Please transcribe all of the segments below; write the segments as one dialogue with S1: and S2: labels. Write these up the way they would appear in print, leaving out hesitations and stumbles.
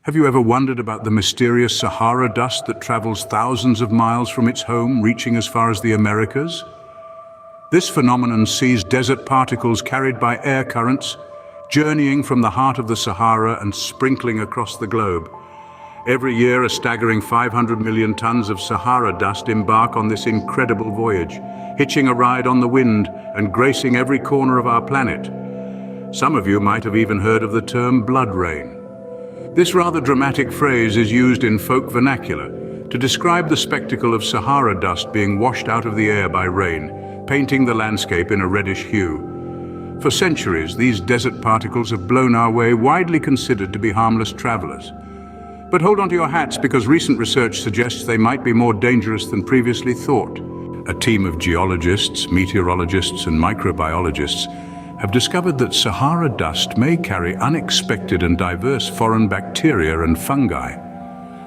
S1: Have you ever wondered about the mysterious Sahara dust that travels thousands of miles from its home, reaching as far as the Americas? This phenomenon sees desert particles carried by air currents, journeying from the heart of the Sahara and sprinkling across the globe. Every year, a staggering 500 million tons of Sahara dust embark on this incredible voyage, hitching a ride on the wind and gracing every corner of our planet. Some of you might have even heard of the term blood rain. This rather dramatic phrase is used in folk vernacular to describe the spectacle of Sahara dust being washed out of the air by rain, painting the landscape in a reddish hue. For centuries, these desert particles have blown our way, widely considered to be harmless travelers. But hold on to your hats, because recent research suggests they might be more dangerous than previously thought. A team of geologists, meteorologists, and microbiologists have discovered that Sahara dust may carry unexpected and diverse foreign bacteria and fungi.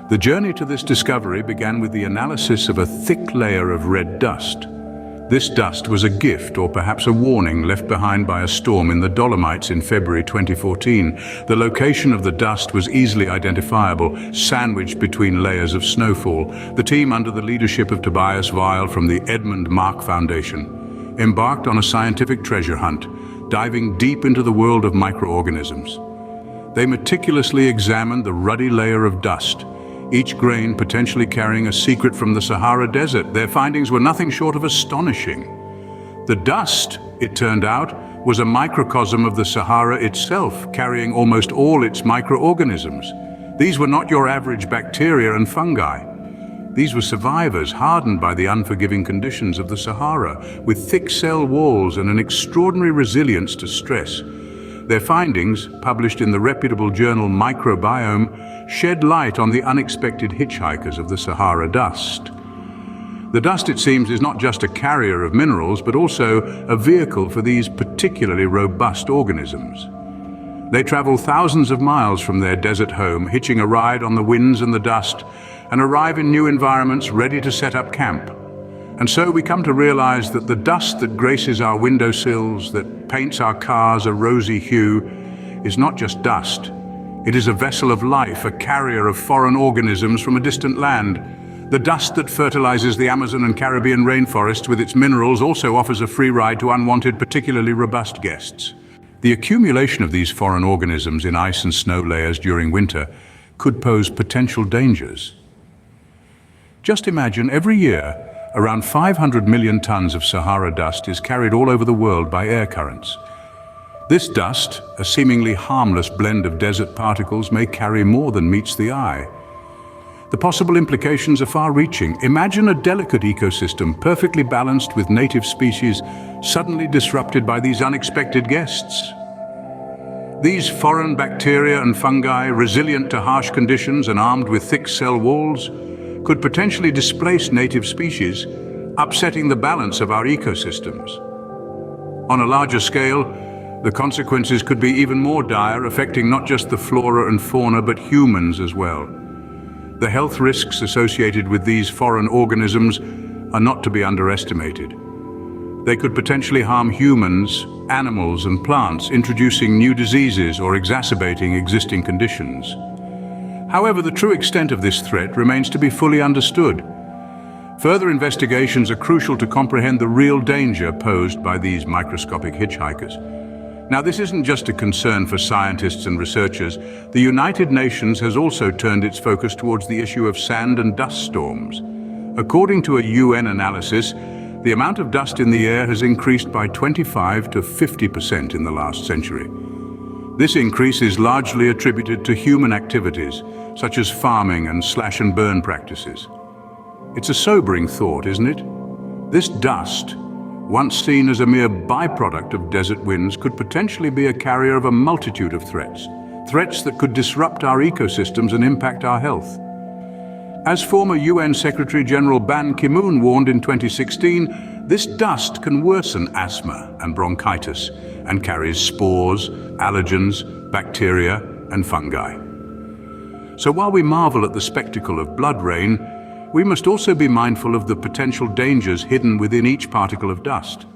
S1: The journey to this discovery began with the analysis of a thick layer of red dust. This dust was a gift, or perhaps a warning, left behind by a storm in the Dolomites in February 2014. The location of the dust was easily identifiable, sandwiched between layers of snowfall. The team, under the leadership of Tobias Weil from the Edmund Mark Foundation, embarked on a scientific treasure hunt, diving deep into the world of microorganisms. They meticulously examined the ruddy layer of dust, each grain potentially carrying a secret from the Sahara Desert. Their findings were nothing short of astonishing. The dust, it turned out, was a microcosm of the Sahara itself, carrying almost all its microorganisms. These were not your average bacteria and fungi. These were survivors hardened by the unforgiving conditions of the Sahara, with thick cell walls and an extraordinary resilience to stress. Their findings, published in the reputable journal Microbiome, shed light on the unexpected hitchhikers of the Sahara dust. The dust, it seems, is not just a carrier of minerals, but also a vehicle for these particularly robust organisms. They travel thousands of miles from their desert home, hitching a ride on the winds and the dust, and arrive in new environments ready to set up camp. And so we come to realize that the dust that graces our windowsills, that paints our cars a rosy hue, is not just dust. It is a vessel of life, a carrier of foreign organisms from a distant land. The dust that fertilizes the Amazon and Caribbean rainforests with its minerals also offers a free ride to unwanted, particularly robust guests. The accumulation of these foreign organisms in ice and snow layers during winter could pose potential dangers. Just imagine, every year, around 500 million tons of Sahara dust is carried all over the world by air currents. This dust, a seemingly harmless blend of desert particles, may carry more than meets the eye. The possible implications are far-reaching. Imagine a delicate ecosystem, perfectly balanced with native species, suddenly disrupted by these unexpected guests. These foreign bacteria and fungi, resilient to harsh conditions and armed with thick cell walls, could potentially displace native species, upsetting the balance of our ecosystems. On a larger scale, the consequences could be even more dire, affecting not just the flora and fauna, but humans as well. The health risks associated with these foreign organisms are not to be underestimated. They could potentially harm humans, animals, and plants, introducing new diseases or exacerbating existing conditions. However, the true extent of this threat remains to be fully understood. Further investigations are crucial to comprehend the real danger posed by these microscopic hitchhikers. Now, this isn't just a concern for scientists and researchers. The United Nations has also turned its focus towards the issue of sand and dust storms. According to a UN analysis, the amount of dust in the air has increased by 25 to 50% in the last century. This increase is largely attributed to human activities, such as farming and slash-and-burn practices. It's a sobering thought, isn't it? This dust, once seen as a mere byproduct of desert winds, could potentially be a carrier of a multitude of threats that could disrupt our ecosystems and impact our health. As former UN Secretary-General Ban Ki-moon warned in 2016, this dust can worsen asthma and bronchitis and carries spores, allergens, bacteria, and fungi. So while we marvel at the spectacle of blood rain, we must also be mindful of the potential dangers hidden within each particle of dust.